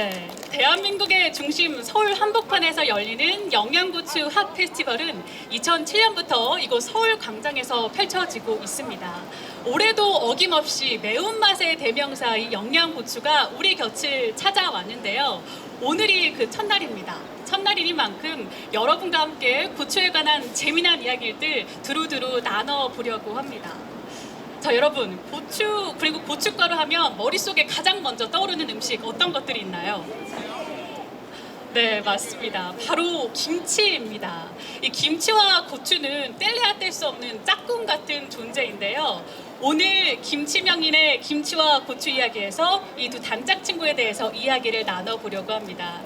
네, 대한민국의 중심 서울 한복판에서 열리는 영양고추 핫 페스티벌은 2007년부터 이곳 서울광장에서 펼쳐지고 있습니다. 올해도 어김없이 매운맛의 대명사 이 영양고추가 우리 곁을 찾아왔는데요. 오늘이 그 첫날입니다. 첫날이니만큼 여러분과 함께 고추에 관한 재미난 이야기들 두루두루 나눠보려고 합니다. 자, 여러분, 고추 그리고 고춧가루 하면 머릿속에 가장 먼저 떠오르는 음식 어떤 것들이 있나요? 네, 맞습니다. 바로 김치입니다. 이 김치와 고추는 뗄래야 뗄 수 없는 짝꿍 같은 존재인데요. 오늘 김치명인의 김치와 고추 이야기에서 이 두 단짝 친구에 대해서 이야기를 나눠보려고 합니다.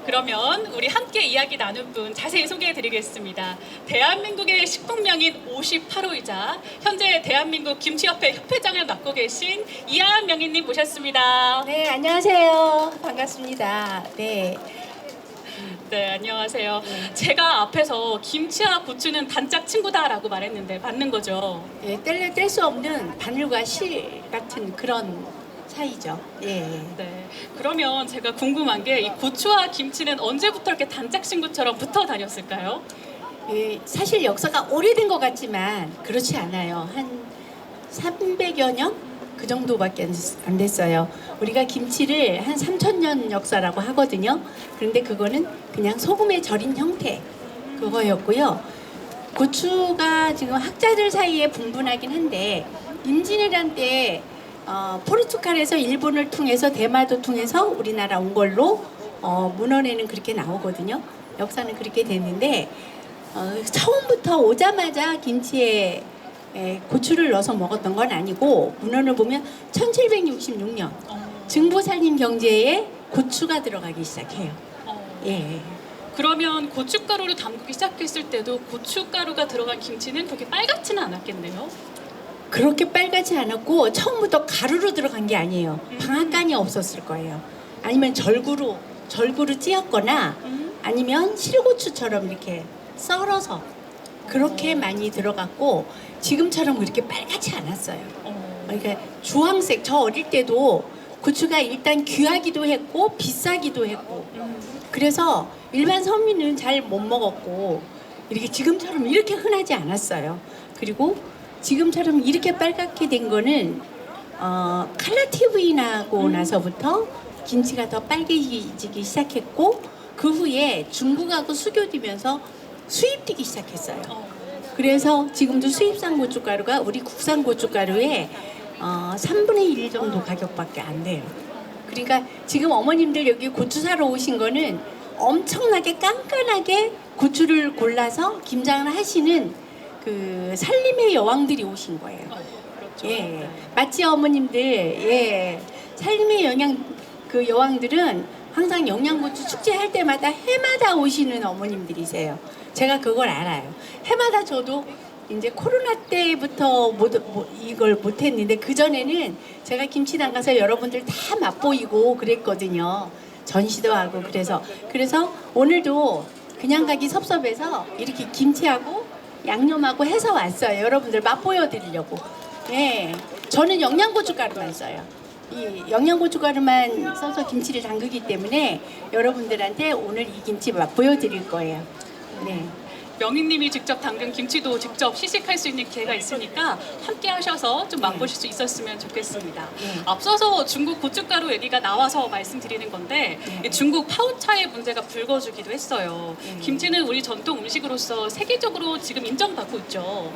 그러면 우리 함께 이야기 나눌 분 자세히 소개해드리겠습니다. 대한민국의 식품명인 58호이자 현재 대한민국 김치협회 협회장을 맡고 계신 이하은 명인님 모셨습니다. 네, 안녕하세요. 반갑습니다. 네. 네, 안녕하세요. 제가 앞에서 김치와 고추는 단짝 친구다라고 말했는데 맞는 거죠? 네, 뗄래 뗄 수 없는 바늘과 실 같은 그런 사이죠. 예. 네. 그러면 제가 궁금한 게 이 고추와 김치는 언제부터 이렇게 단짝 친구처럼 붙어 다녔을까요? 예, 사실 역사가 오래된 것 같지만 그렇지 않아요. 한 300여 년? 그 정도밖에 안 됐어요. 우리가 김치를 한 3000년 역사라고 하거든요. 그런데 그거는 그냥 소금에 절인 형태 그거였고요. 고추가 지금 학자들 사이에 분분하긴 한데 임진왜란 때 포르투갈에서 일본을 통해서 대마도 통해서 우리나라 온 걸로 문헌에는 그렇게 나오거든요. 역사는 그렇게 됐는데 처음부터 오자마자 김치에 고추를 넣어서 먹었던 건 아니고 문헌을 보면 1766년 증보살림 경제에 고추가 들어가기 시작해요. 예. 그러면 고춧가루를 담그기 시작했을 때도 고춧가루가 들어간 김치는 그렇게 빨갛지는 않았겠네요? 그렇게 빨갛지 않았고 처음부터 가루로 들어간 게 아니에요. 방앗간이 없었을 거예요. 아니면 절구로 찧었거나 아니면 실고추처럼 이렇게 썰어서 그렇게 많이 들어갔고 지금처럼 그렇게 빨갛지 않았어요. 그러니까 주황색, 저 어릴 때도 고추가 일단 귀하기도 했고 비싸기도 했고 그래서 일반 서민은 잘 못 먹었고 이렇게 지금처럼 이렇게 흔하지 않았어요. 그리고 지금처럼 이렇게 빨갛게 된 거는 칼라 TV 나고 나서부터 김치가 더 빨개지기 시작했고 그 후에 중국하고 수교되면서 수입되기 시작했어요. 그래서 지금도 수입산 고춧가루가 우리 국산 고춧가루의 3분의 1 정도 가격밖에 안 돼요. 그러니까 지금 어머님들 여기 고추 사러 오신 거는 엄청나게 깐깐하게 고추를 골라서 김장을 하시는 그 살림의 여왕들이 오신 거예요. 그렇죠. 예, 마치 어머님들, 예, 살림의 여왕들은 항상 영양고추 축제할 때마다 해마다 오시는 어머님들이세요. 제가 그걸 알아요. 해마다 저도 이제 코로나 때부터 이걸 못했는데 그 전에는 제가 김치당 가서 여러분들 다 맛보이고 그랬거든요. 전시도 하고 그래서 오늘도 그냥 가기 섭섭해서 이렇게 김치하고 양념하고 해서 왔어요. 여러분들 맛보여 드리려고. 예, 저는 영양고춧가루만 써요. 이 영양고춧가루만 써서 김치를 담그기 때문에 여러분들한테 오늘 이 김치 맛보여 드릴 거예요. 네. 명인님이 직접 담근 김치도 직접 시식할 수 있는 기회가 있으니까 함께 하셔서 좀 맛보실 수 있었으면 좋겠습니다. 앞서서 중국 고춧가루 얘기가 나와서 말씀드리는 건데 중국 파우차의 문제가 불거지기도 했어요. 김치는 우리 전통 음식으로서 세계적으로 지금 인정받고 있죠.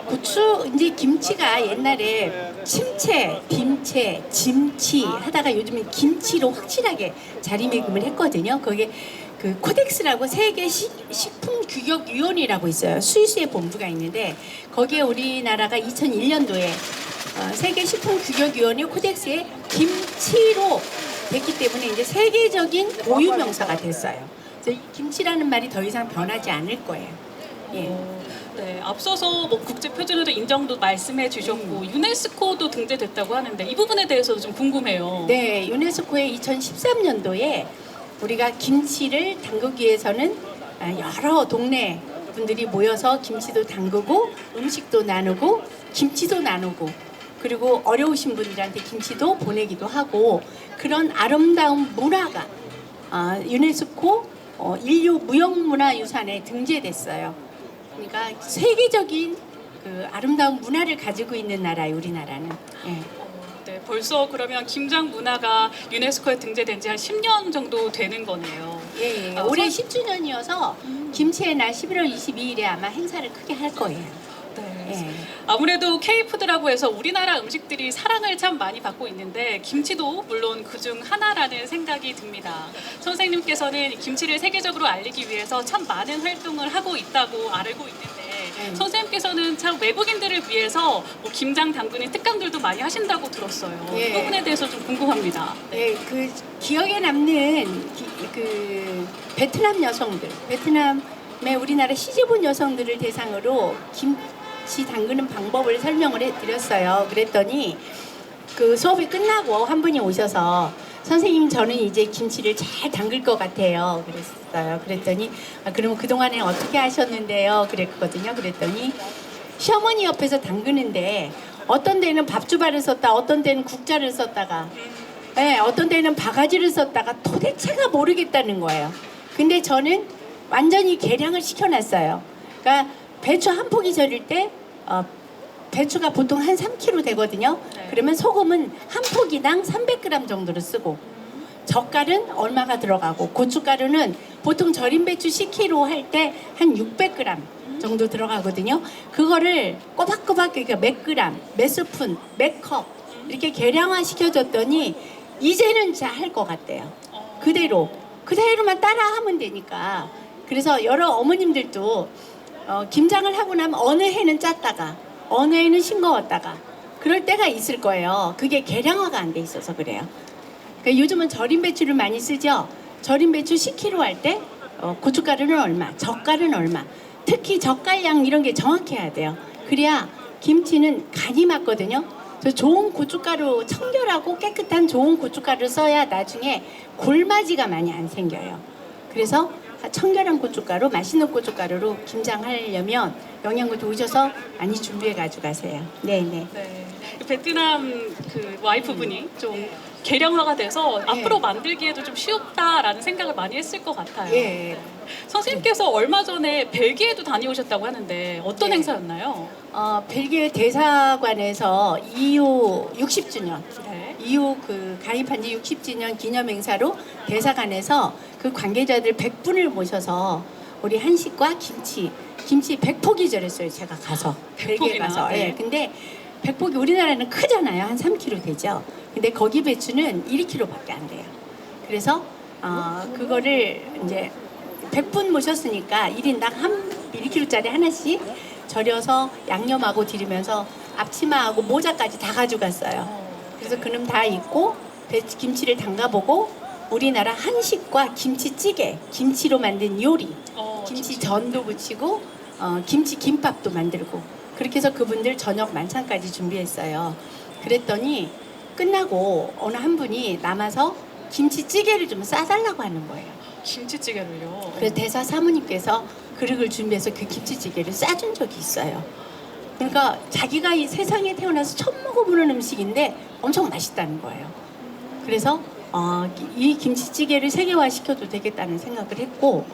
고추 이제 김치가 옛날에 침채, 딤채, 짐치 하다가 요즘은 김치로 확실하게 자리매김을 했거든요. 거기에 그 코덱스라고 세계 식품규격위원회라고 있어요. 스위스에 본부가 있는데 거기에 우리나라가 2001년도에 세계 식품규격위원회 코덱스에 김치로 됐기 때문에 이제 세계적인 고유 명사가 됐어요. 그래서 이 김치라는 말이 더 이상 변하지 않을 거예요. 예. 네, 앞서서 뭐 국제 표준으로 인정도 말씀해 주셨고 유네스코도 등재됐다고 하는데 이 부분에 대해서도 좀 궁금해요. 네, 유네스코의 2013년도에 우리가 김치를 담그기 위해서는 여러 동네 분들이 모여서 김치도 담그고 음식도 나누고 김치도 나누고 그리고 어려우신 분들한테 김치도 보내기도 하고 그런 아름다운 문화가 유네스코 인류 무형문화유산에 등재됐어요. 그러니까 세계적인 그 아름다운 문화를 가지고 있는 나라예요, 우리나라는. 예. 네, 벌써 그러면 김장 문화가 유네스코에 등재된 지 한 10년 정도 되는 거네요. 예, 아, 올해 선- 10주년이어서 김치의 날 11월 22일에 아마 행사를 크게 할 거예요. 네. 예. 아무래도 K푸드라고 해서 우리나라 음식들이 사랑을 참 많이 받고 있는데 김치도 물론 그중 하나라는 생각이 듭니다. 선생님께서는 김치를 세계적으로 알리기 위해서 참 많은 활동을 하고 있다고 알고 있는데 선생님께서는 참 외국인들을 위해서 뭐 김장 담그는 특강들도 많이 하신다고 들었어요. 예. 이 부분에 대해서 좀 궁금합니다. 네, 그 기억에 남는 그 베트남 여성들, 베트남의 우리나라 시집온 여성들을 대상으로 김치 담그는 방법을 설명을 해드렸어요. 그랬더니 그 수업이 끝나고 한 분이 오셔서 선생님 저는 이제 김치를 잘 담글 것 같아요. 그랬어요. 그랬더니 그러면 그동안에 어떻게 하셨는데요? 그랬거든요. 그랬더니 시어머니 옆에서 담그는데 어떤 데는 밥주바를 썼다, 어떤 데는 국자를 썼다가 네, 어떤 데는 바가지를 썼다가 도대체가 모르겠다는 거예요. 근데 저는 완전히 계량을 시켜놨어요. 그러니까 배추 한 포기 절일 때 배추가 보통 한 3kg 되거든요. 네. 그러면 소금은 한 포기당 300g 정도를 쓰고 젓갈은 얼마가 들어가고 고춧가루는 보통 절임 배추 10kg 할 때 한 600g 정도 들어가거든요. 그거를 꼬박꼬박 그러니까 몇 그램, 몇 스푼, 몇 컵 이렇게 계량화 시켜줬더니 이제는 잘 할 것 같대요. 그대로만 따라하면 되니까. 그래서 여러 어머님들도 김장을 하고 나면 어느 해는 짰다가 어느 해는 싱거웠다가 그럴 때가 있을 거예요. 그게 계량화가 안 돼 있어서 그래요. 그러니까 요즘은 절임 배추를 많이 쓰죠. 절임 배추 10kg 할 때 고춧가루는 얼마, 젓갈은 얼마. 특히 젓갈량 이런 게 정확해야 돼요. 그래야 김치는 간이 맞거든요. 그래서 좋은 고춧가루, 청결하고 깨끗한 좋은 고춧가루를 써야 나중에 골마지가 많이 안 생겨요. 그래서 청결한 고춧가루, 맛있는 고춧가루로 김장하려면 영양고추 오셔서 많이 준비해 가지고 가세요. 네네. 네. 베트남 그 와이프분이 좀 계량화가 돼서 앞으로 만들기에도 좀 쉽다라는 생각을 많이 했을 것 같아요. 예. 네. 선생님께서 얼마 전에 벨기에도 다녀오셨다고 하는데 어떤 네. 행사였나요? 벨기에 대사관에서 EU 60주년 네. EU 그 가입한 지 60주년 기념 행사로 대사관에서 그 관계자들 100분을 모셔서 우리 한식과 김치 100포기 절였어요. 제가 가서 벨기에 100포기나? 가서. 네. 예. 근데 100포기 우리나라는 크잖아요. 한 3kg 되죠. 근데 거기 배추는 1kg밖에 안 돼요. 그래서 그거를 이제 100분 모셨으니까 1인당 1kg짜리 하나씩 절여서 양념하고 드리면서 앞치마하고 모자까지 다 가져갔어요. 그래서 그놈 다 입고 김치를 담가보고 우리나라 한식과 김치찌개, 김치로 만든 요리, 김치 전도 부치고 김치 김밥도 만들고 그렇게 해서 그분들 저녁 만찬까지 준비했어요. 그랬더니 끝나고 어느 한 분이 남아서 김치찌개를 좀 싸달라고 하는 거예요. 김치찌개를요. 그래서 대사 사모님께서 그릇을 준비해서 그 김치찌개를 싸준 적이 있어요. 그러니까 자기가 이 세상에 태어나서 처음 먹어보는 음식인데 엄청 맛있다는 거예요. 그래서 이 김치찌개를 세계화 시켜도 되겠다는 생각을 했고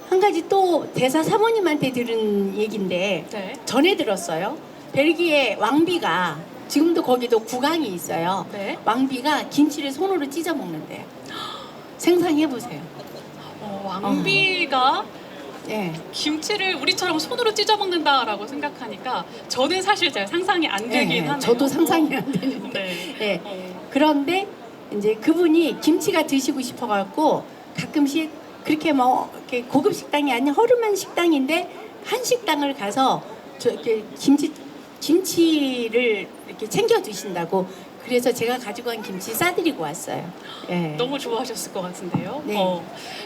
한 가지 또 대사 사모님한테 들은 얘기인데 네. 전에 들었어요. 벨기에 왕비가 지금도 거기도 국왕이 있어요. 네. 왕비가 김치를 손으로 찢어 먹는데요. 생상해보세요. 왕비가 예. 김치를 우리처럼 손으로 찢어 먹는다라고 생각하니까 저는 사실 잘 상상이 안 되긴 하네요. 저도 상상이 안 되는데. 네. 예. 그런데 이제 그분이 김치가 드시고 싶어갖고 가끔씩 그렇게 뭐 이렇게 고급 식당이 아닌 허름한 식당인데 한 식당을 가서 이렇게 김치를 이렇게 챙겨 드신다고. 그래서 제가 가지고 간 김치 싸드리고 왔어요. 예. 너무 좋아하셨을 것 같은데요. 네.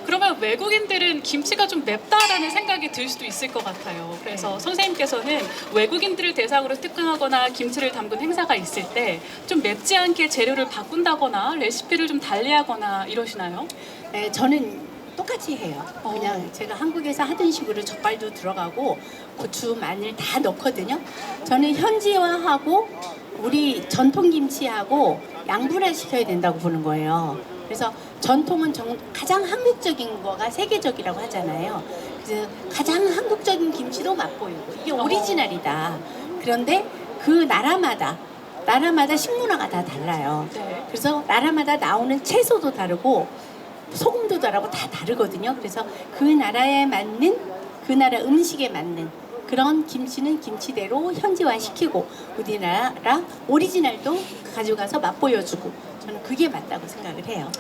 그러면 외국인들은 김치가 좀 맵다라는 생각이 들 수도 있을 것 같아요. 그래서 선생님께서는 외국인들을 대상으로 특강하거나 김치를 담근 행사가 있을 때 좀 맵지 않게 재료를 바꾼다거나 레시피를 좀 달리하거나 이러시나요? 네, 저는 똑같이 해요. 그냥 제가 한국에서 하던 식으로 젓갈도 들어가고 고추, 마늘 다 넣거든요. 저는 현지화하고 우리 전통 김치하고 양분화 시켜야 된다고 보는 거예요. 그래서 전통은 가장 한국적인 거가 세계적이라고 하잖아요. 그래서 가장 한국적인 김치도 맛보이고 이게 오리지널이다. 그런데 그 나라마다 식문화가 다 달라요. 네. 그래서 나라마다 나오는 채소도 다르고 소금도 다르고 다 다르거든요. 그래서 그 나라에 맞는 그 나라 음식에 맞는 그런 김치는 김치대로 현지화 시키고 우리나라 오리지널도 가져가서 맛보여주고 저는 그게 맞다고 생각을 해요.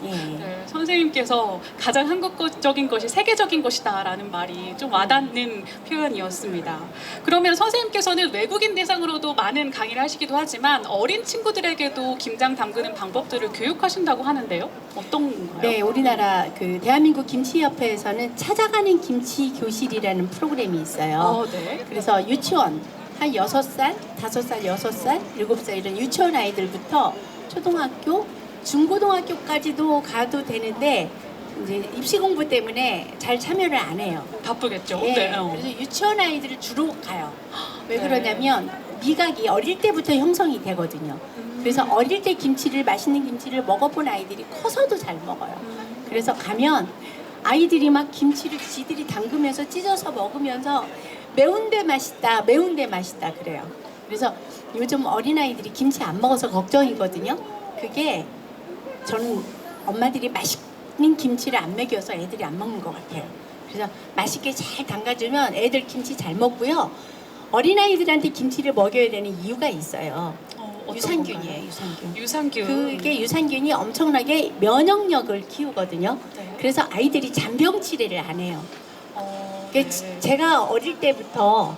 예. 네, 선생님께서 가장 한국적인 것이 세계적인 것이다라는 말이 좀 와닿는 표현이었습니다. 그러면 선생님께서는 외국인 대상으로도 많은 강의를 하시기도 하지만 어린 친구들에게도 김장 담그는 방법들을 교육하신다고 하는데요. 어떤 건가요? 네, 우리나라 그 대한민국 김치협회에서는 찾아가는 김치 교실이라는 프로그램이 있어요. 네. 그래서 유치원 한 6살, 5살, 6살, 7살 이런 유치원 아이들부터 초등학교, 중고등학교까지도 가도 되는데 이제 입시 공부 때문에 잘 참여를 안 해요. 바쁘겠죠. 예, 네. 그래서 유치원 아이들을 주로 가요. 왜 네. 그러냐면 미각이 어릴 때부터 형성이 되거든요. 그래서 어릴 때 맛있는 김치를 먹어본 아이들이 커서도 잘 먹어요. 그래서 가면 아이들이 막 김치를 지들이 담그면서 찢어서 먹으면서 매운데 맛있다 그래요. 그래서 요즘 어린아이들이 김치 안 먹어서 걱정이거든요. 그게 저는 엄마들이 맛있는 김치를 안 먹여서 애들이 안 먹는 것 같아요. 그래서 맛있게 잘 담가주면 애들 김치 잘 먹고요. 어린아이들한테 김치를 먹여야 되는 이유가 있어요. 어떤 유산균이에요, 건가요? 유산균. 유산균. 그게 유산균이 엄청나게 면역력을 키우거든요. 네. 그래서 아이들이 잔병치레를 안 해요. 네. 제가 어릴 때부터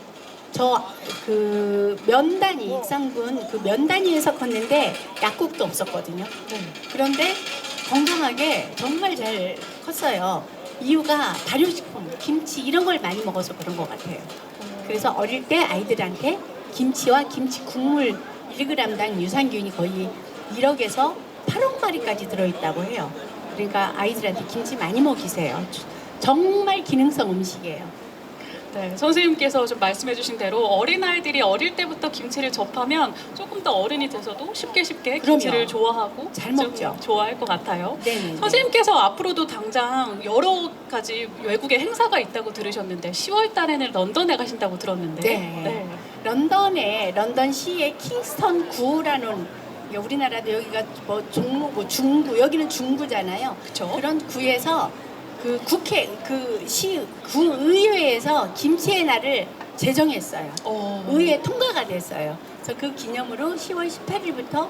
그 면단위 익산군 그 면단위에서 컸는데 약국도 없었거든요. 네. 그런데 건강하게 정말 잘 컸어요. 이유가 발효식품, 김치 이런 걸 많이 먹어서 그런 것 같아요. 그래서 어릴 때 아이들한테 김치와 김치 국물 1g당 유산균이 거의 1억에서 8억 마리까지 들어있다고 해요. 그러니까 아이들한테 김치 많이 먹이세요. 정말 기능성 음식이에요. 네, 선생님께서 좀 말씀해주신 대로 어린아이들이 어릴 때부터 김치를 접하면 조금 더 어른이 돼서도 쉽게 김치를 그럼요. 좋아하고 잘 좀 먹죠. 좋아할 것 같아요. 네네. 선생님께서 앞으로도 당장 여러 가지 외국의 행사가 있다고 들으셨는데 10월 달에는 런던에 가신다고 들었는데 네. 런던시의 킹스턴 구라는 우리나라도 여기가 뭐 종로구, 중구 여기는 중구잖아요. 그쵸? 그런 구에서 그 구의회에서 김치의 날을 제정했어요. 의회 통과가 됐어요. 그래서 그 기념으로 10월 18일부터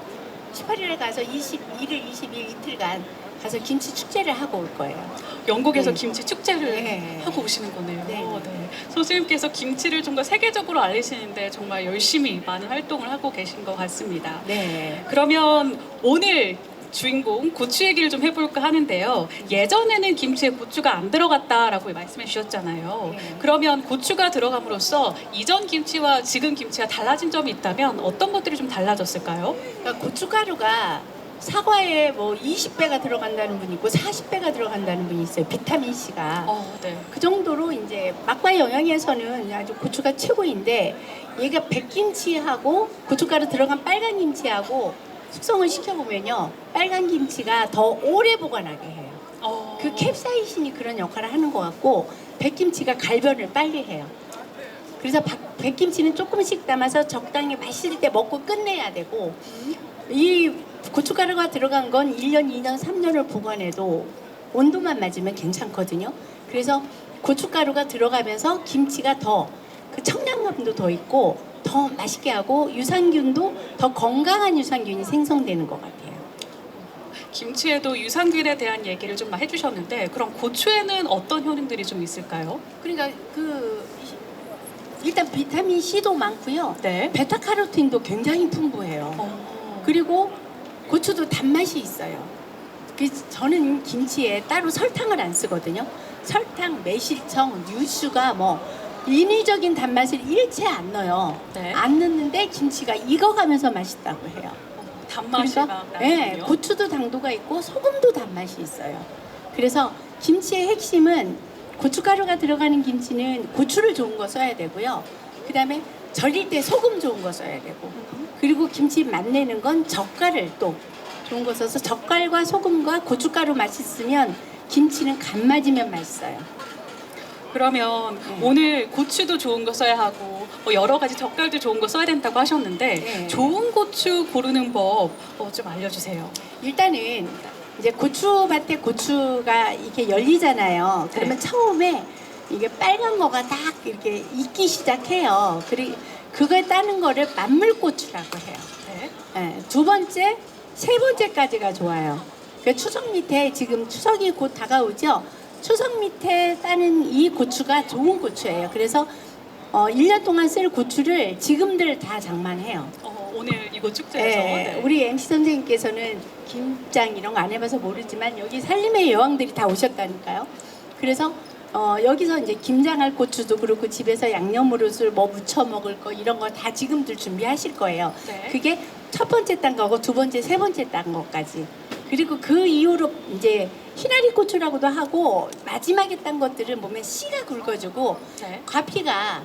18일에 가서 21일, 22일 이틀간 가서 김치 축제를 하고 올 거예요. 영국에서 네. 김치 축제를 네. 하고 오시는 거네요. 네. 네. 선생님께서 김치를 좀 더 세계적으로 알리시는데 정말 열심히 많은 활동을 하고 계신 것 같습니다. 네. 그러면 오늘 주인공 고추 얘기를 좀 해볼까 하는데요. 예전에는 김치에 고추가 안 들어갔다라고 말씀해 주셨잖아요. 네. 그러면 고추가 들어감으로써 이전 김치와 지금 김치가 달라진 점이 있다면 어떤 것들이 좀 달라졌을까요? 그러니까 고춧가루가 사과에 뭐 20배가 들어간다는 분이 있고 40배가 들어간다는 분이 있어요. 비타민 C가. 네. 그 정도로 이제 맛과 영양에서는 아주 고추가 최고인데 얘가 백김치하고 고춧가루 들어간 빨간 김치하고 숙성을 시켜보면요. 빨간 김치가 더 오래 보관하게 해요. 그 캡사이신이 그런 역할을 하는 것 같고 백김치가 갈변을 빨리 해요. 그래서 백김치는 조금씩 담아서 적당히 맛있을 때 먹고 끝내야 되고 이 고춧가루가 들어간 건 1년, 2년, 3년을 보관해도 온도만 맞으면 괜찮거든요. 그래서 고춧가루가 들어가면서 김치가 더 그 청량감도 더 있고 더 맛있게 하고 유산균도 더 건강한 유산균이 생성되는 것 같아요. 김치에도 유산균에 대한 얘기를 좀 해주셨는데 그럼 고추에는 어떤 효능들이 좀 있을까요? 그러니까 일단 비타민 C도 많고요. 네. 베타카로틴도 굉장히 풍부해요. 그리고 고추도 단맛이 있어요. 저는 김치에 따로 설탕을 안 쓰거든요. 설탕, 매실청, 유수가 뭐 인위적인 단맛을 일체 안 넣어요. 네. 안 넣는데 김치가 익어가면서 맛있다고 해요. 단맛이 그러니까 막 네, 나는군요. 고추도 당도가 있고 소금도 단맛이 있어요. 그래서 김치의 핵심은 고춧가루가 들어가는 김치는 고추를 좋은 거 써야 되고요. 그 다음에 절일 때 소금 좋은 거 써야 되고, 그리고 김치 맛내는 건 젓갈을 또 좋은 거 써서 젓갈과 소금과 고춧가루 맛있으면 김치는 간 맞으면 맛있어요. 그러면 오늘 고추도 좋은 거 써야 하고 뭐 여러 가지 젓갈도 좋은 거 써야 된다고 하셨는데 네. 좋은 고추 고르는 법 좀 알려주세요. 일단은 이제 고추밭에 고추가 이렇게 열리잖아요. 그러면 네. 처음에 이게 빨간 거가 딱 이렇게 익기 시작해요. 그리고 그걸 따는 거를 만물고추라고 해요. 네. 네, 두 번째, 세 번째까지가 좋아요. 그 추석 밑에 지금 추석이 곧 다가오죠. 추석 밑에 따는 이 고추가 좋은 고추예요. 그래서 1년 동안 쓸 고추를 지금들 다 장만해요. 오늘 이곳 축제에서 네, 우리 MC 선생님께서는 김장 이런 거 안 해봐서 모르지만 여기 살림의 여왕들이 다 오셨다니까요. 그래서 여기서 이제 김장할 고추도 그렇고 집에서 양념으로술 뭐 무쳐 먹을 거 이런 거 다 지금들 준비하실 거예요. 네. 그게 첫 번째 딴 거고 두 번째, 세 번째 딴 거까지. 그리고 그 이후로 이제 희나리 고추라고도 하고 마지막에 딴 것들은 보면 씨가 굵어지고 네. 과피가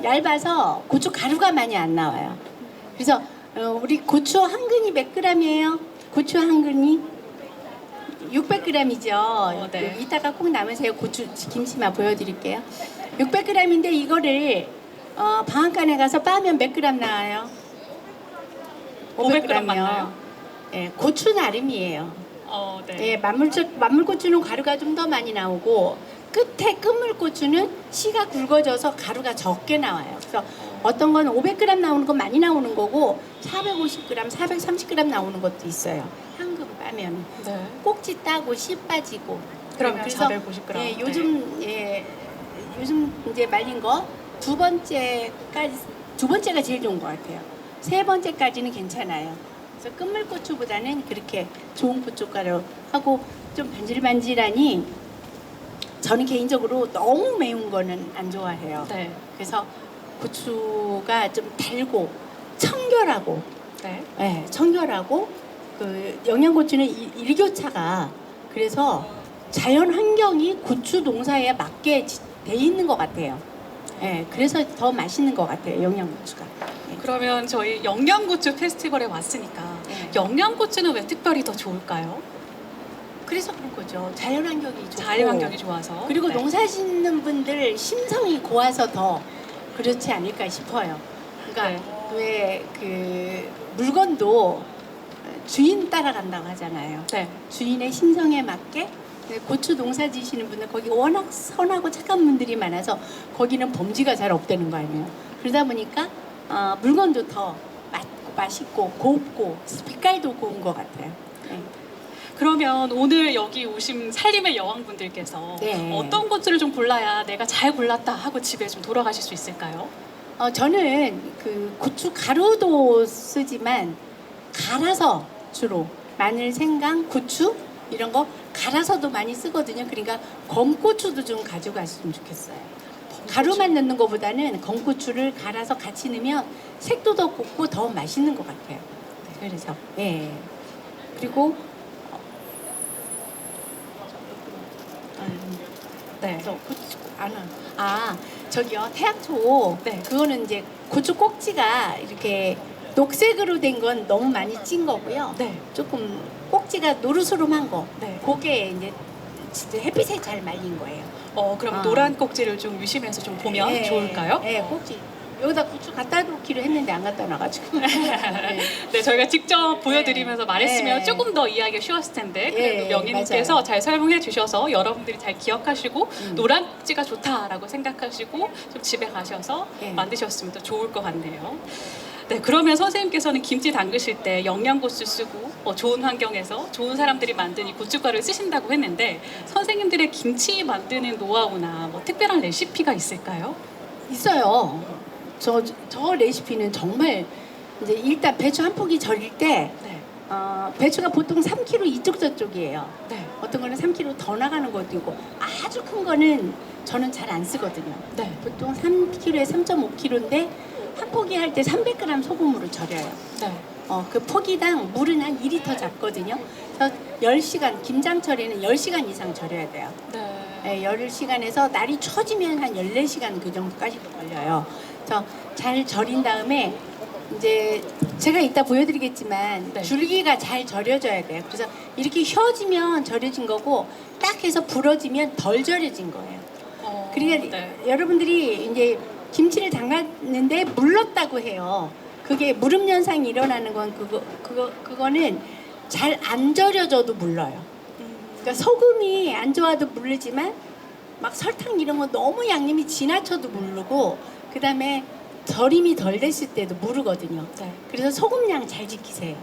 얇아서 고추 가루가 많이 안 나와요. 그래서 우리 고추 한 근이 몇 g이에요? 고추 한 근이 600g이죠. 네. 이따가 꼭 남으세요. 고추 김치만 보여드릴게요. 600g인데 이거를 방앗간에 가서 빠면 몇 g 나와요? 500g 맞나요? 예, 고추 나름이에요. 네. 예, 만물고추는 가루가 좀 더 많이 나오고 끝에 끝물고추는 씨가 굵어져서 가루가 적게 나와요. 그래서 어떤 건 500g 나오는 건 많이 나오는 거고 450g, 430g 나오는 것도 있어요. 한금 빠면 네. 꼭지 따고 씨 빠지고. 그러면 그래서 450g. 예, 요즘 이제 말린 거 두 번째가 제일 좋은 것 같아요. 세 번째까지는 괜찮아요. 그래서 끝물고추보다는 그렇게 좋은 고춧가루 하고 좀 반질반질하니 저는 개인적으로 너무 매운 거는 안 좋아해요. 네. 그래서 고추가 좀 달고 청결하고, 네. 네, 청결하고 그 영양고추는 일교차가 그래서 자연 환경이 고추 농사에 맞게 돼 있는 것 같아요. 네, 그래서 더 맛있는 것 같아요. 영양고추가. 네. 그러면 저희 영양고추 페스티벌에 왔으니까 네. 영양고추는 왜 특별히 더 좋을까요? 그래서 그런 거죠. 자연 환경이 좋고 자연 환경이 좋아서. 그리고 네. 농사 짓는 분들 심성이 고와서 더 그렇지 않을까 싶어요. 그러니까 왜 그 물건도 주인 따라간다고 하잖아요. 네. 주인의 심성에 맞게 고추 농사 지시는 분들 거기 워낙 선하고 착한 분들이 많아서 거기는 범죄가 잘 없다는 거 아니에요. 그러다 보니까 물건도 더 맛있고 곱고 빛깔도 고운 것 같아요. 네. 그러면 오늘 여기 오신 살림의 여왕분들께서 네. 어떤 고추를 좀 골라야 내가 잘 골랐다 하고 집에 좀 돌아가실 수 있을까요? 저는 그 고추 가루도 쓰지만 갈아서 주로 마늘, 생강, 고추 이런 거 갈아서도 많이 쓰거든요. 그러니까 검고추도 좀 가져갔으면 좋겠어요. 가루만 넣는 것보다는 검고추를 갈아서 같이 넣으면 색도 더 곱고 더 맛있는 것 같아요. 그래서 예. 그리고 네. 저기요 태양초. 네. 그거는 이제 고추 꼭지가 이렇게 녹색으로 된 건 너무 많이 찐 거고요. 네. 조금 꼭지가 노르스름한 거. 네. 그게 이제 진짜 햇빛에 잘 말린 거예요. 그럼 아. 노란 꼭지를 좀 유심해서 좀 보면 예, 좋을까요? 예, 꼭지. 여기다 고추 갖다 놓기로 했는데 안 갖다 놔가지고. 네, 저희가 직접 보여드리면서 말했으면 네. 조금 더 이해하기가 쉬웠을 텐데 그래도 예, 명희님께서 맞아요. 잘 설명해 주셔서 여러분들이 잘 기억하시고 음. 노란 꼭지가 좋다라고 생각하시고 좀 집에 가셔서 예. 만드셨으면 더 좋을 것 같네요. 네, 그러면 선생님께서는 김치 담그실 때 영양고추 쓰고 좋은 환경에서 좋은 사람들이 만든 이 고춧가루를 쓰신다고 했는데 선생님들의 김치 만드는 노하우나 뭐 특별한 레시피가 있을까요? 있어요. 저 레시피는 정말 이제 일단 배추 한 포기 절일 때 네. 배추가 보통 3kg 이쪽 저쪽이에요. 네. 어떤 거는 3kg 더 나가는 것도 있고 아주 큰 거는 저는 잘 안 쓰거든요. 네. 보통 3kg에 3.5kg인데 한 포기 할 때 300g 소금으로 절여요. 네. 그 포기당 물은 한 2리터 잡거든요. 그래서 10시간, 김장철에는 10시간 이상 절여야 돼요. 네. 네, 10시간에서 날이 추워지면 한 14시간 그 정도까지 걸려요. 그래서 잘 절인 다음에 이제 제가 이따 보여드리겠지만 네. 줄기가 잘 절여져야 돼요. 그래서 이렇게 휘어지면 절여진 거고 딱 해서 부러지면 덜 절여진 거예요. 그러니까 네. 여러분들이 이제 김치를 담갔는데 물렀다고 해요. 그게 무름 현상이 일어나는 건 그거는 잘 안 절여져도 물러요. 그러니까 소금이 안 좋아도 물르지만 막 설탕 이런 거 너무 양념이 지나쳐도 무르고 그다음에 절임이 덜 됐을 때도 무르거든요. 네. 그래서 소금량 잘 지키세요.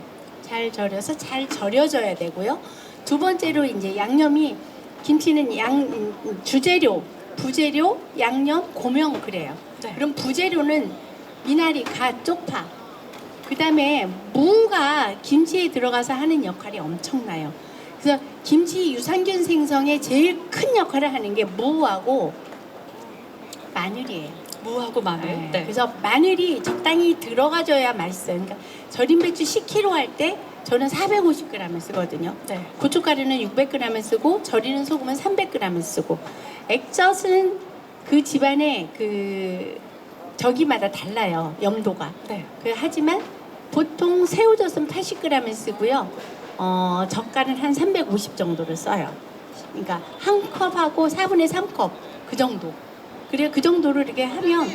잘 절여서 잘 절여져야 되고요. 두 번째로 이제 양념이 김치는 주재료, 부재료, 양념, 고명 그래요. 네. 그럼 부재료는 미나리, 갓, 쪽파. 그다음에 무가 김치에 들어가서 하는 역할이 엄청나요. 그래서 김치 유산균 생성에 제일 큰 역할을 하는 게 무하고 마늘이에요. 무하고 마늘. 네. 네. 그래서 마늘이 적당히 들어가줘야 맛있어요. 그러니까 절임 배추 10kg 할 때 저는 450g을 쓰거든요. 네. 고춧가루는 600g을 쓰고 절이는 소금은 300g을 쓰고 액젓은 그 집안의 저기마다 달라요. 염도가. 네. 하지만 보통 새우젓은 80g을 쓰고요. 젓갈은 한 350 정도를 써요. 그러니까 한 컵하고 4분의 3컵 그 정도. 그래 그 정도로 이렇게 하면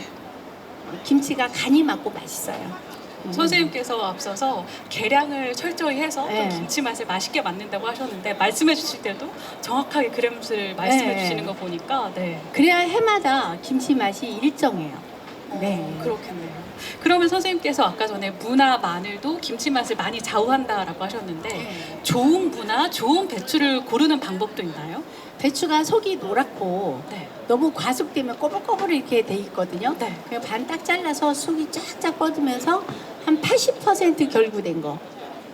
김치가 간이 맞고 맛있어요. 선생님께서 앞서서 계량을 철저히 해서 네. 또 김치 맛을 맛있게 만든다고 하셨는데 말씀해 주실 때도 정확하게 그램수를 말씀해 네. 주시는 거 보니까 네. 그래야 해마다 김치 맛이 일정해요. 네. 그렇겠네요. 그러면 선생님께서 아까 전에 무나 마늘도 김치 맛을 많이 좌우한다라고 하셨는데 네. 좋은 무나 좋은 배추를 고르는 방법도 있나요? 배추가 속이 노랗고 네. 너무 과숙되면 꼬불꼬불 이렇게 돼 있거든요. 네. 그냥 반 딱 잘라서 속이 쫙쫙 뻗으면서 한 80% 결구된 거.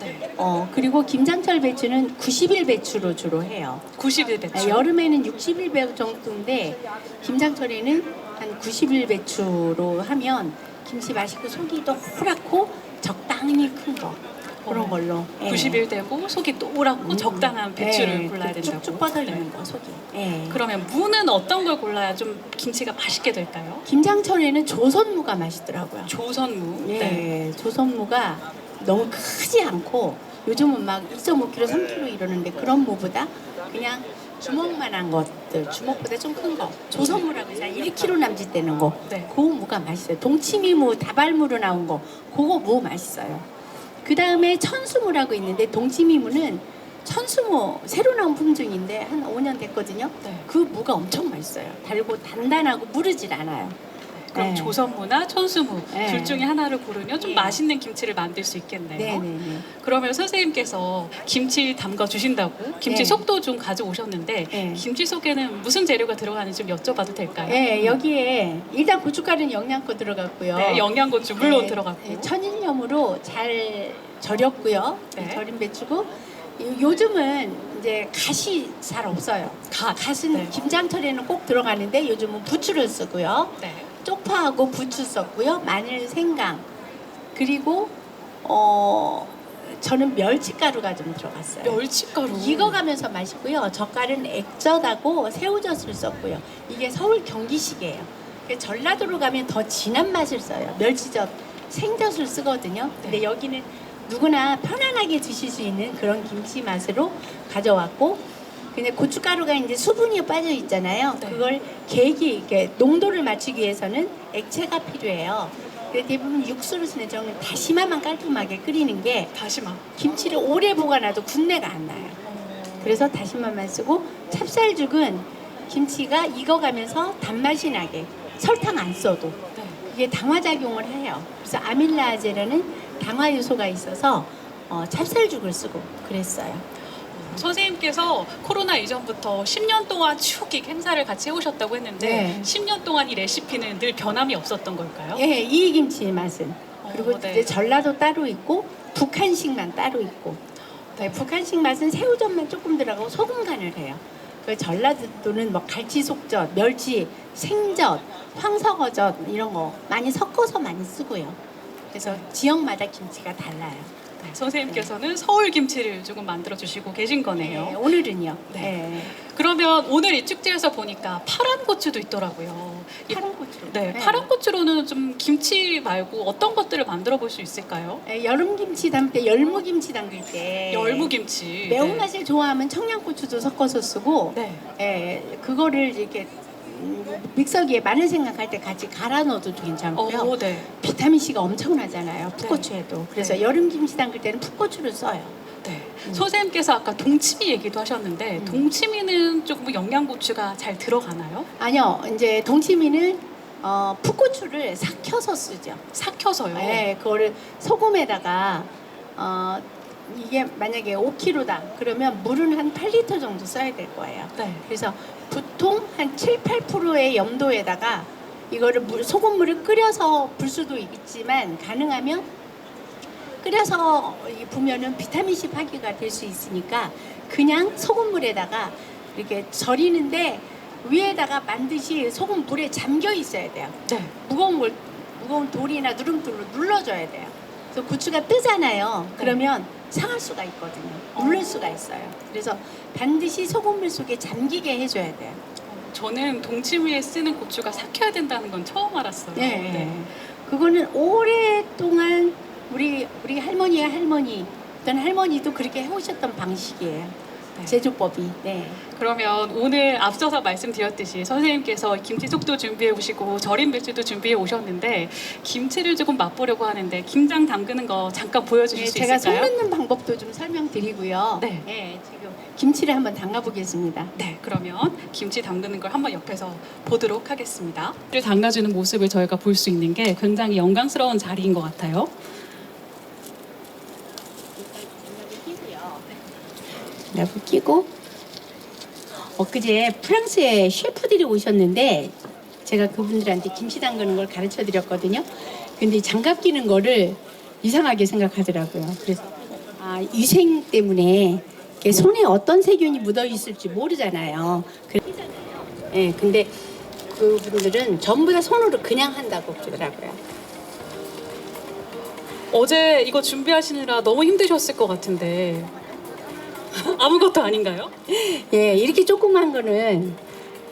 네. 그리고 김장철 배추는 90일 배추로 주로 해요. 90일 배추. 여름에는 60일 배추 정도인데 김장철에는 한 90일 배추로 하면 김치 맛있고 속이 또 호랗고 적당히 큰 거. 그런 걸로. 90일 되고 속이 노랗고 적당한 배추를 골라야 된다고. 쭉쭉 뻗어있는 네. 거 속이. 예. 그러면 무는 어떤 걸 골라야 좀 김치가 맛있게 될까요? 김장철에는 조선무가 맛있더라고요. 조선무. 네, 조선무가 너무 크지 않고 요즘은 막 2.5kg, 3kg 이러는데 그런 무보다 그냥 주먹만한 것들, 주먹보다 좀 큰 거, 조선무라고 해서 1kg 남짓 되는 거, 네. 그 무가 맛있어요. 동치미무, 다발무로 나온 거, 그거 무 맛있어요. 그 다음에 천수무라고 있는데 동치미무는 천수무 새로 나온 품종인데 한 5년 됐거든요. 네. 그 무가 엄청 맛있어요. 달고 단단하고 무르질 않아요. 그럼 네. 조선무나 천수무 네. 둘 중에 하나를 고르면 좀 네. 맛있는 김치를 만들 수 있겠네요. 네네네. 그러면 선생님께서 김치 담가 주신다고 김치 네. 속도 좀 가져오셨는데 네. 김치 속에는 무슨 재료가 들어가는지 좀 여쭤봐도 될까요? 네, 여기에 일단 고춧가루는 영양고 들어갔고요. 네, 영양고추 물론 네, 들어갔고. 네, 천일염으로 잘 절였고요. 네. 절임 배추고 요즘은 이제 갓이 잘 없어요. 갓은 네. 김장철에는 꼭 들어가는데 요즘은 부추를 쓰고요. 네. 쪽파하고 부추 썼고요. 마늘, 생강 그리고 저는 멸치가루가 좀 들어갔어요. 멸치가루. 익어가면서 맛있고요. 젓갈은 액젓하고 새우젓을 썼고요. 이게 서울 경기식이에요. 전라도로 가면 더 진한 맛을 써요. 멸치젓, 생젓을 쓰거든요. 근데 네. 여기는 누구나 편안하게 드실 수 있는 그런 김치 맛으로 가져왔고, 근데 고춧가루가 이제 수분이 빠져 있잖아요. 네. 그걸 이렇게 농도를 맞추기 위해서는 액체가 필요해요. 근데 대부분 육수를 쓰는 저는 다시마만 깔끔하게 끓이는 게 다시마. 김치를 오래 보관해도 군내가 안 나요. 그래서 다시마만 쓰고, 찹쌀죽은 김치가 익어가면서 단맛이 나게 설탕 안 써도 네. 이게 당화작용을 해요. 그래서 아밀라아제라는 당화 요소가 있어서 찹쌀죽을 쓰고 그랬어요. 선생님께서 코로나 이전부터 10년 동안 쭉 이 행사를 같이 해오셨다고 했는데 네. 10년 동안 이 레시피는 늘 변함이 없었던 걸까요? 예, 이 김치 맛은. 그리고 네. 이제 전라도 따로 있고 북한식만 따로 있고. 네, 북한식 맛은 새우젓만 조금 들어가고 소금 간을 해요. 그 전라도는 뭐 갈치속젓, 멸치, 생젓, 황석어젓 이런 거 많이 섞어서 많이 쓰고요. 그래서 지역마다 김치가 달라요. 네, 선생님께서는 서울 김치를 조금 만들어 주시고 계신 거네요. 네, 오늘은요. 네. 네. 그러면 오늘 이 축제에서 보니까 파란 고추도 있더라고요. 파란 고추. 네, 파란 고추로는 좀 김치 말고 어떤 것들을 만들어 볼 수 있을까요? 네, 여름 김치 담을 때 열무김치 담글 때 열무김치. 매운맛을 좋아하면 청양고추도 섞어서 쓰고 네. 그거를 이렇게 믹서기에 마늘 생각할 때 같이 갈아 넣어도 괜찮고요. 네. 비타민 C가 엄청나잖아요. 풋고추에도. 그래서 네. 여름 김치 담글 때는 풋고추를 써요. 네. 선생님께서 아까 동치미 얘기도 하셨는데 동치미는 조금 영양고추가 잘 들어가나요? 아니요, 이제 동치미는 풋고추를 삭혀서 쓰죠. 삭혀서요. 네, 그거를 소금에다가 이게 만약에 5kg다 그러면 물은 한 8리터 정도 써야 될 거예요. 네. 그래서 보통 한 7, 8%의 염도에다가 이거를 소금물을 끓여서 불 수도 있지만 가능하면 끓여서 부면은 비타민 C 파기가 될 수 있으니까 그냥 소금물에다가 이렇게 절이는데 위에다가 반드시 소금물에 잠겨 있어야 돼요. 네. 무거운 돌이나 누룽돌로 눌러줘야 돼요. 그래서 고추가 뜨잖아요. 그러면 상할 수가 있거든요. 물릴 수가 있어요. 그래서 반드시 소금물 속에 잠기게 해줘야 돼요. 저는 동치미에 쓰는 고추가 삭혀야 된다는 건 처음 알았어요. 네. 그거는 오랫동안 우리 할머니의 할머니, 어떤 할머니도 그렇게 해오셨던 방식이에요. 네. 제조법이. 네. 그러면 오늘 앞서서 말씀드렸듯이 선생님께서 김치속도 준비해 오시고 절임 배추도 준비해 오셨는데 김치를 조금 맛보려고 하는데 김장 담그는 거 잠깐 보여주실 수 제가 있을까요? 속 넣는 방법도 좀 설명드리고요. 네. 지금 김치를 한번 담가보겠습니다. 네, 그러면 김치 담그는 걸 한번 옆에서 보도록 하겠습니다. 를 담가주는 모습을 저희가 볼 수 있는 게 굉장히 영광스러운 자리인 것 같아요. 나부 끼고 엊그제 프랑스에 셰프들이 오셨는데 제가 그분들한테 김치 담그는 걸 가르쳐 드렸거든요. 근데 장갑 끼는 거를 이상하게 생각하더라고요. 그래서 위생 때문에 이렇게 손에 어떤 세균이 묻어 있을지 모르잖아요. 네, 근데 그분들은 전부 다 손으로 그냥 한다고 그러더라고요. 어제 이거 준비하시느라 너무 힘드셨을 것 같은데 아무것도 아닌가요? 예, 이렇게 조그만 거는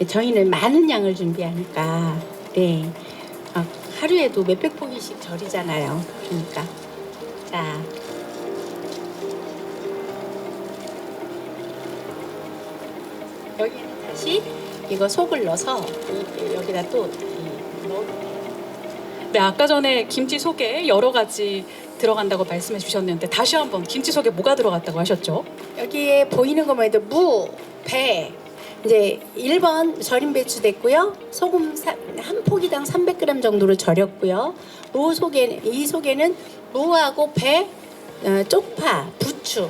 저희는 많은 양을 준비하니까 네, 하루에도 몇백 포기씩 절이잖아요. 그러니까 자, 여기는 다시 이거 속을 넣어서 여기다 또 넣어요. 네, 아까 전에 김치 속에 여러 가지 들어간다고 말씀해 주셨는데 다시 한번 김치 속에 뭐가 들어갔다고 하셨죠? 여기에 보이는 것만 해도 무, 배, 이제 1번 절임 배추 됐고요. 소금 한 포기당 300g 정도로 절였고요. 이 속에는 무하고 배, 쪽파, 부추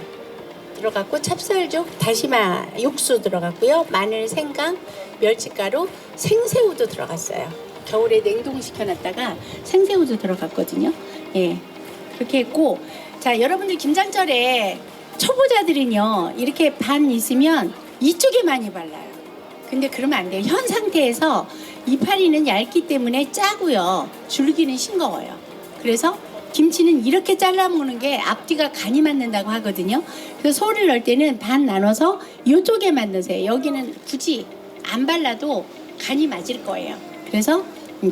들어갔고 찹쌀죽, 다시마 육수 들어갔고요. 마늘, 생강, 멸치가루, 생새우도 들어갔어요. 겨울에 냉동시켜놨다가 생새우도 들어갔거든요. 예, 그렇게 했고, 자 여러분들 김장철에 초보자들은요 이렇게 반 있으면 이쪽에 많이 발라요. 근데 그러면 안 돼요. 현 상태에서 이파리는 얇기 때문에 짜고요. 줄기는 싱거워요. 그래서 김치는 이렇게 잘라 먹는 게 앞뒤가 간이 맞는다고 하거든요. 그래서 소를 넣을 때는 반 나눠서 이쪽에만 넣으세요. 여기는 굳이 안 발라도 간이 맞을 거예요. 그래서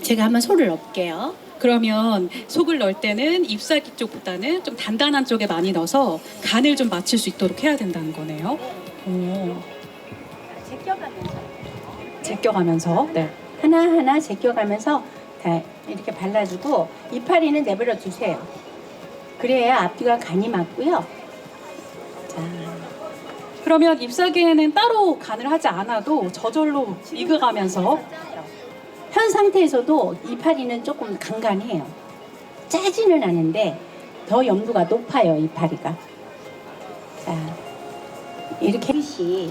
제가 한번 소를 넣을게요. 그러면 속을 넣을 때는 잎사귀 쪽보다는 좀 단단한 쪽에 많이 넣어서 간을 좀 맞출 수 있도록 해야 된다는 거네요. 오. 제껴가면서 네. 하나하나 제껴가면서 다 이렇게 발라주고 이파리는 내버려 두세요. 그래야 앞뒤가 간이 맞고요. 자, 그러면 잎사귀에는 따로 간을 하지 않아도 저절로 익어가면서 현 상태에서도 이파리는 조금 간간해요. 짜지는 않은데 더 염도가 높아요, 이파리가. 자, 이렇게 하듯이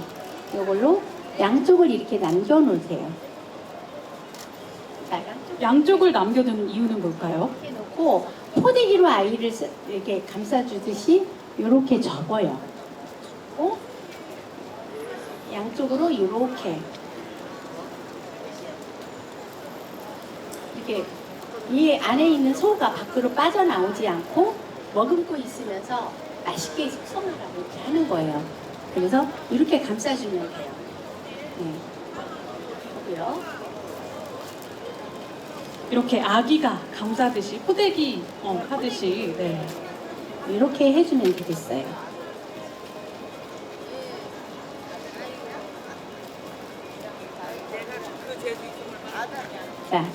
이걸로 양쪽을 이렇게 남겨놓으세요. 자, 양쪽을 남겨두는 이유는 뭘까요? 이렇게 놓고 포대기로 아이를 이렇게 감싸주듯이 이렇게 접어요. 접고 양쪽으로 이렇게 이렇게 이 안에 있는 소가 밖으로 빠져나오지 않고 머금고 있으면서 맛있게 숙성하라고 이렇게 하는 거예요. 그래서 이렇게 감싸주면 돼요. 네. 하고요. 이렇게 아기가 감싸듯이 포대기 하듯이 네. 이렇게 해주면 되겠어요. 자,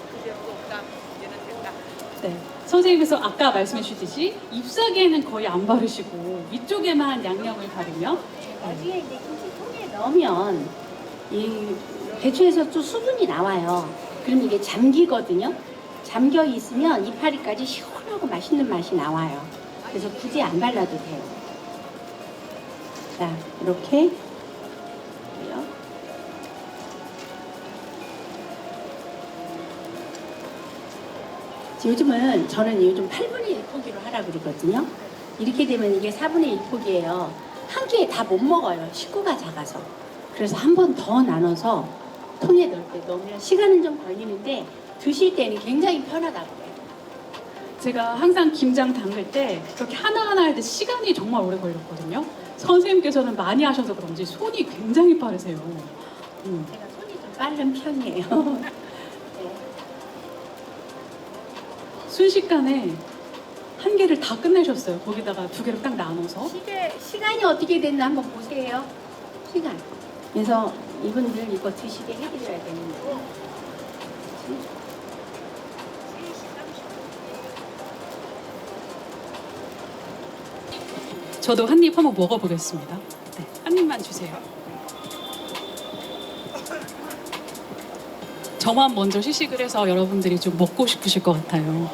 네. 선생님께서 아까 말씀해 주셨듯이 잎사귀에는 거의 안 바르시고 위쪽에만 양념을 바르며 나중에 이제 김치통에 넣으면 이 배추에서 또 수분이 나와요. 그럼 이게 잠기거든요. 잠겨 있으면 이파리까지 시원하고 맛있는 맛이 나와요. 그래서 굳이 안 발라도 돼요. 자, 이렇게 해요. 요즘은 저는 요즘 8분의 1 포기로 하라 그러거든요. 이렇게 되면 이게 4분의 1 포기예요. 한 끼에 다 못 먹어요. 식구가 작아서. 그래서 한 번 더 나눠서 통에 넣을 때 넣으면 시간은 좀 걸리는데 드실 때는 굉장히 편하다고 해요. 제가 항상 김장 담글 때 그렇게 하나하나 할 때 시간이 정말 오래 걸렸거든요. 선생님께서는 많이 하셔서 그런지 손이 굉장히 빠르세요. 제가 손이 좀 빠른 편이에요. 네. 순식간에 한 개를 다 끝내셨어요. 거기다가 두 개를 딱 나눠서. 시간이 어떻게 됐나 한번 보세요. 시간. 그래서 이분들 이거 드시게 해드려야 되는데. 저도 한 입 한번 먹어보겠습니다. 네, 한 입만 주세요. 저만 먼저 시식을 해서 여러분들이 좀 먹고 싶으실 것 같아요.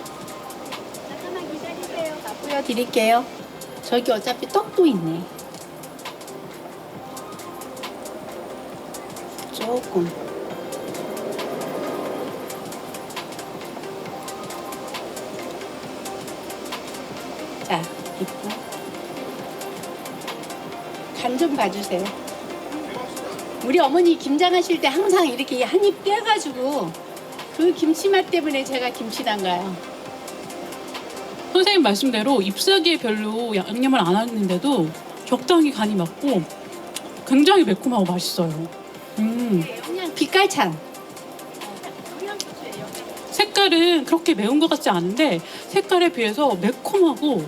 잠깐만 기다리세요. 맛보여 드릴게요. 저기 어차피 떡도 있네. 조금. 자, 있고. 간 좀 봐주세요. 우리 어머니 김장하실 때 항상 이렇게 한 입 떼가지고 그 김치 맛 때문에 제가 김치 담가요. 선생님 말씀대로 잎사귀에 별로 양념을 안 하는데도 적당히 간이 맞고 굉장히 매콤하고 맛있어요. 그냥 빛깔찬. 색깔은 그렇게 매운 것 같지 않은데 색깔에 비해서 매콤하고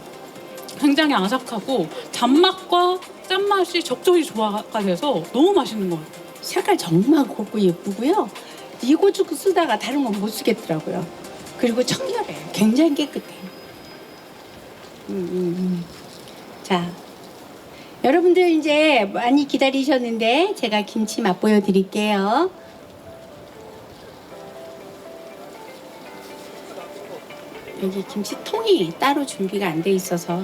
굉장히 아삭하고 단맛과 짠맛이 적절히 조화가 돼서 너무 맛있는 것 같아요. 색깔 정말 곱고 예쁘고요. 이 고추 쓰다가 다른 건 못 쓰겠더라고요. 그리고 청결해요. 굉장히 깨끗해요. 자, 여러분들 이제 많이 기다리셨는데 제가 김치 맛보여 드릴게요. 여기 김치통이 따로 준비가 안 돼 있어서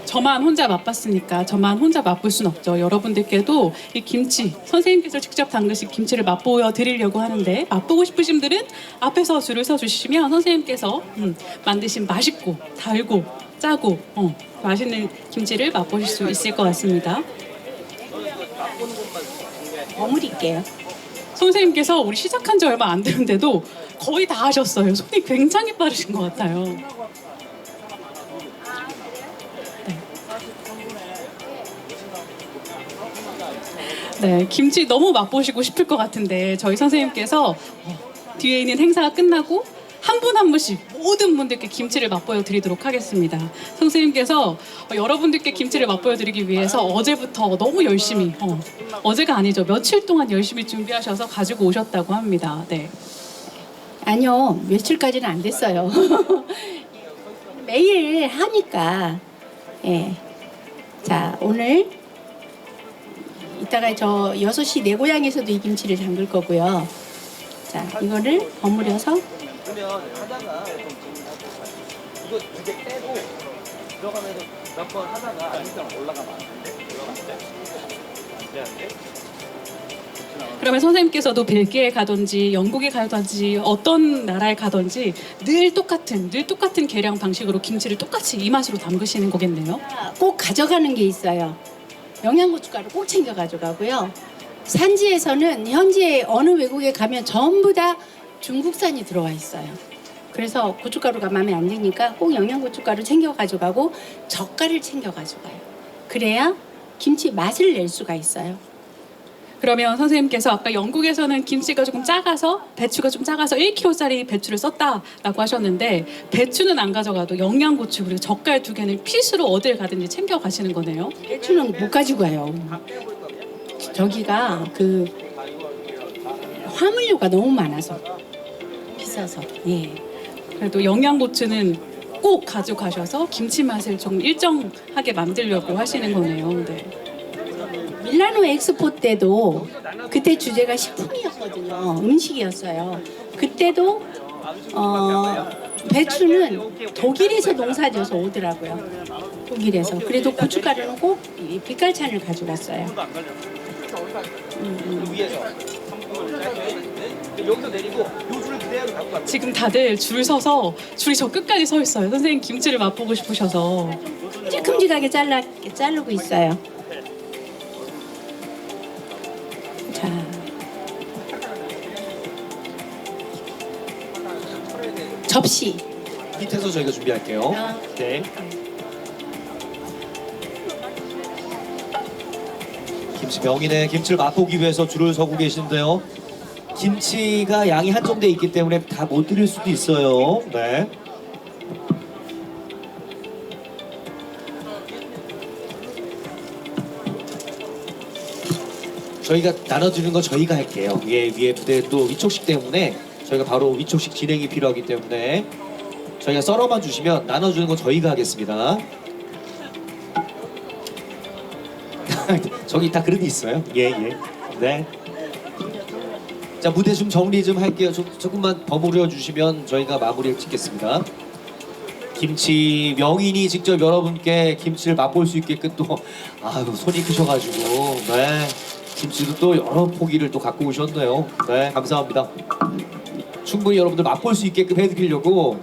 저만 혼자 맛봤으니까 저만 혼자 맛볼 순 없죠. 여러분들께도 이 김치, 선생님께서 직접 담그신 김치를 맛보여 드리려고 하는데 맛보고 싶으신 분들은 앞에서 줄을 서주시면 선생님께서 만드신 맛있고 달고 짜고 맛있는 김치를 맛보실 수 있을 것 같습니다. 버무릴게요. 선생님께서 우리 시작한 지 얼마 안 되는데도 거의 다 하셨어요. 손이 굉장히 빠르신 것 같아요. 네, 김치 너무 맛보시고 싶을 것 같은데 저희 선생님께서 뒤에 있는 행사가 끝나고 한 분 한 분씩 모든 분들께 김치를 맛보여 드리도록 하겠습니다. 선생님께서 여러분들께 김치를 맛보여 드리기 위해서 어제부터 너무 열심히 어제가 아니죠. 며칠 동안 열심히 준비하셔서 가지고 오셨다고 합니다. 네. 아니요, 며칠까지는 안 됐어요. 매일 하니까. 예. 자, 오늘 이따가 저 6시 내 고향에서도 이 김치를 담글 거고요. 자, 이거를 버무려서 그러면 하다가 이거 두 개 빼고 들어가면서 몇 번 하다가 일단 올라가면 안 돼? 올라가면 안 돼? 그러면 선생님께서도 벨기에 가든지 영국에 가든지 어떤 나라에 가든지 늘 똑같은 계량 방식으로 김치를 똑같이 이 맛으로 담그시는 거겠네요. 꼭 가져가는 게 있어요. 영양고춧가루 꼭 챙겨 가져가고요. 산지에서는 현지에 어느 외국에 가면 전부 다 중국산이 들어와 있어요. 그래서 고춧가루가 마음에 안 드니까 꼭 영양고춧가루 챙겨 가져가고 젓갈을 챙겨 가져가요. 그래야 김치 맛을 낼 수가 있어요. 그러면 선생님께서 아까 영국에서는 김치가 조금 작아서 배추가 좀 작아서 1kg짜리 배추를 썼다라고 하셨는데 배추는 안 가져가도 영양고추 그리고 젓갈 2개는 필수로 어딜 가든지 챙겨 가시는 거네요. 배추는 못 가지고 가요. 저기가 그 화물류가 너무 많아서 비싸서. 예. 그래도 영양고추는 꼭 가져가셔서 김치 맛을 좀 일정하게 만들려고 하시는 거네요. 네. 밀라노 엑스포 때도 그때 주제가 식품이었거든요. 음식이었어요. 그때도 배추는 독일에서 농사져서 오더라고요. 독일에서. 그래도 고춧가루는 꼭 이 빛깔찬을 가져갔어요. 위에서 여기서 내리고 요 줄을 그대로 갖고 가. 지금 다들 줄 서서 줄이 저 끝까지 서 있어요. 선생님 김치를 맛보고 싶으셔서. 찔끔질하게 자르고 있어요. 자, 접시. 밑에서 저희가 준비할게요. 아. 네. 김치 병인의 김치를 맛보기 위해서 줄을 서고 계신데요. 김치가 양이 한정돼 있기 때문에 다 못 드릴 수도 있어요. 네. 저희가 나눠주는 건 저희가 할게요. 위에 부대 또 위촉식 때문에 저희가 바로 위촉식 진행이 필요하기 때문에 저희가 썰어만 주시면 나눠주는 건 저희가 하겠습니다. 저기 다 그릇이 있어요. 예. 네. 자, 무대 좀 정리 좀 할게요. 조금만 버무려 주시면 저희가 마무리를 짓겠습니다. 김치 명인이 직접 여러분께 김치를 맛볼 수 있게끔 또 손이 크셔가지고 네. 김치도 또 여러 포기를 또 갖고 오셨네요. 네, 감사합니다. 충분히 여러분들 맛볼 수 있게끔 해드리려고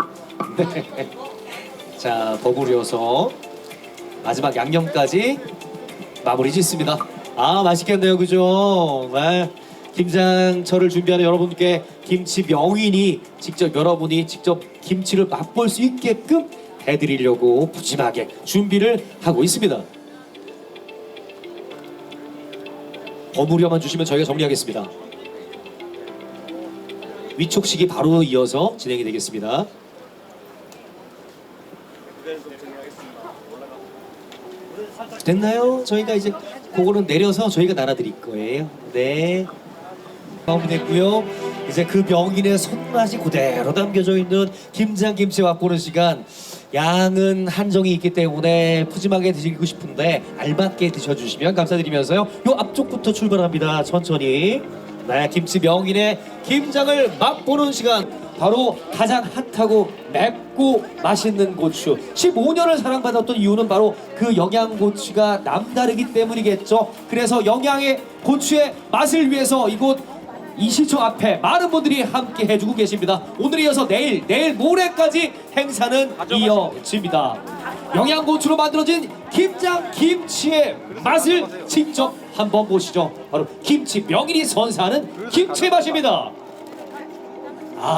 네. 자, 버무려서 마지막 양념까지 마무리 짓습니다. 맛있겠네요, 그죠? 네. 김장철을 준비하는 여러분께 김치 명인이 직접 여러분이 직접 김치를 맛볼 수 있게끔 해드리려고 푸짐하게 준비를 하고 있습니다. 버무려만 주시면 저희가 정리하겠습니다. 위촉식이 바로 이어서 진행이 되겠습니다. 됐나요? 저희가 이제 그거는 내려서 저희가 나눠드릴 거예요. 네. 마무리됐고요. 이제 그 명인의 손맛이 그대로 담겨져 있는 김장김치 맛보는 시간. 양은 한정이 있기 때문에 푸짐하게 드시고 싶은데 알맞게 드셔주시면 감사드리면서요. 요 앞쪽부터 출발합니다. 천천히. 네, 김치 명인의 김장을 맛보는 시간. 바로 가장 핫하고 맵고 맛있는 고추. 15년을 사랑받았던 이유는 바로 그 영양고추가 남다르기 때문이겠죠. 그래서 영양의 고추의 맛을 위해서 이곳 이시청 앞에 많은 분들이 함께 해주고 계십니다. 오늘 이어서 내일 모레까지 행사는 이어집니다. 영양고추로 만들어진 김장김치의 맛을 직접 한번 보시죠. 바로 김치 명인이 선사하는 김치 맛입니다.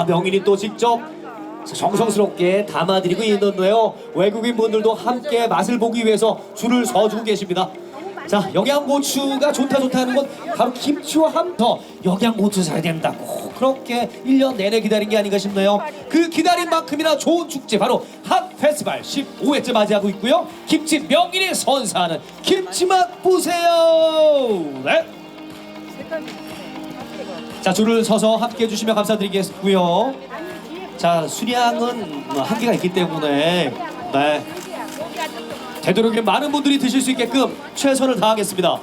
명인이 또 직접 정성스럽게 담아드리고 있는데요. 외국인 분들도 함께 맛을 보기 위해서 줄을 서주고 계십니다. 자, 영양고추가 좋다 하는 건 바로 김치와 함께 영양고추 사야 된다고 그렇게 1년 내내 기다린 게 아닌가 싶네요. 그 기다린 만큼이나 좋은 축제 바로 핫 페스티벌 15회째 맞이하고 있고요. 김치 명인이 선사하는 김치맛 보세요. 네. 자, 줄을 서서 함께 해주시면 감사드리겠고요. 자, 수량은 한계가 있기 때문에 네. 되도록이면 많은 분들이 드실 수 있게끔 최선을 다하겠습니다.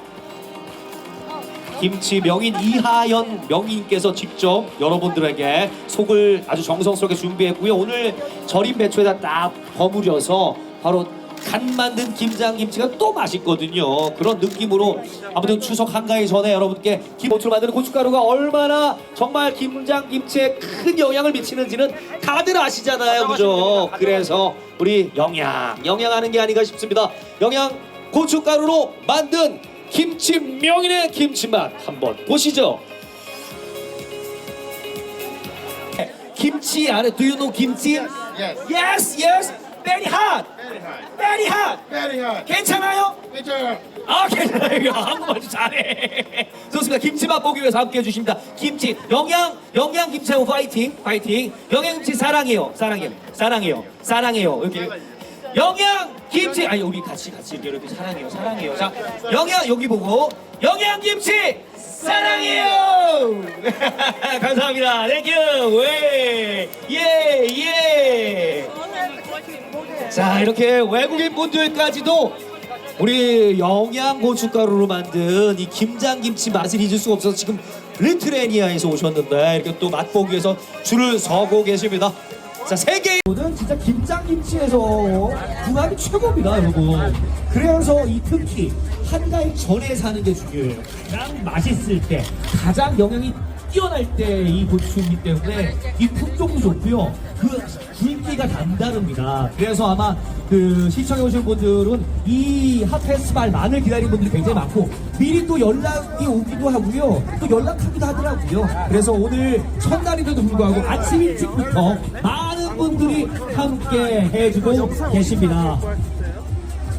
김치 명인 이하연 명인께서 직접 여러분들에게 속을 아주 정성스럽게 준비했고요. 오늘 절인 배추에다 딱 버무려서 바로 간 만든 김장김치가 또 맛있거든요. 그런 느낌으로 아무튼 추석 한가위 전에 여러분께 김고추로 만드는 고춧가루가 얼마나 정말 김장김치에 큰 영향을 미치는지는 다들 아시잖아요, 그죠? 그래서 우리 영양하는 게 아닌가 싶습니다. 영양 고춧가루로 만든 김치 명인의 김치맛 한번 보시죠. 김치 알아? Do you know 김치? Yes. Yes, yes. Very hot. Very hot. Very hot. Very hot. 괜찮아요? 괜찮아요. 아, 괜찮아요. 한국말도 잘해. 좋습니다. 김치맛 보기 위해서 함께 해주십니다. 김치, 영양 김치하고 파이팅, 파이팅. 영양 김치 사랑해요, 사랑해요, 사랑해요, 사랑해요. 이렇게. 영양 김치, 아니, 우리 같이 이렇게 사랑해요, 사랑해요. 자, 영양, 여기 보고. 영양 김치 사랑해요. 감사합니다. 땡큐. 왜? 예. 자, 이렇게 외국인 분들까지도 우리 영양 고춧가루로 만든 이 김장김치 맛을 잊을 수가 없어서 지금 리트레니아에서 오셨는데 이렇게 또 맛보기 위해서 줄을 서고 계십니다. 자, 세계는 진짜 김장김치에서 궁합이 최고입니다, 여러분. 그래서 이 특히 한가위 전에 사는 게 중요해요. 가장 맛있을 때, 가장 영양이 뛰어날 때 이 고추이기 때문에 이 품종도 좋고요. 그 굵기가 단단합니다. 그래서 아마 그 시청해 오신 분들은 이 핫페스티벌만을 기다리는 분들이 굉장히 많고 미리 또 연락이 오기도 하고요. 또 연락하기도 하더라고요. 그래서 오늘 첫날인데도 불구하고 아침 일찍부터 많은 분들이 함께 해주고 계십니다.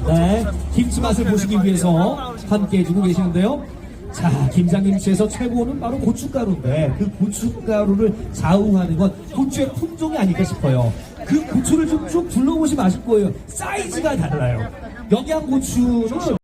네, 김치 맛을 보시기 위해서 함께 해주고 계시는데요. 자, 김장김치에서 최고는 바로 고춧가루인데 그 고춧가루를 좌우하는 건 고추의 품종이 아닐까 싶어요. 그 고추를 좀 둘러보시면 아실 거예요. 사이즈가 달라요. 영양고추는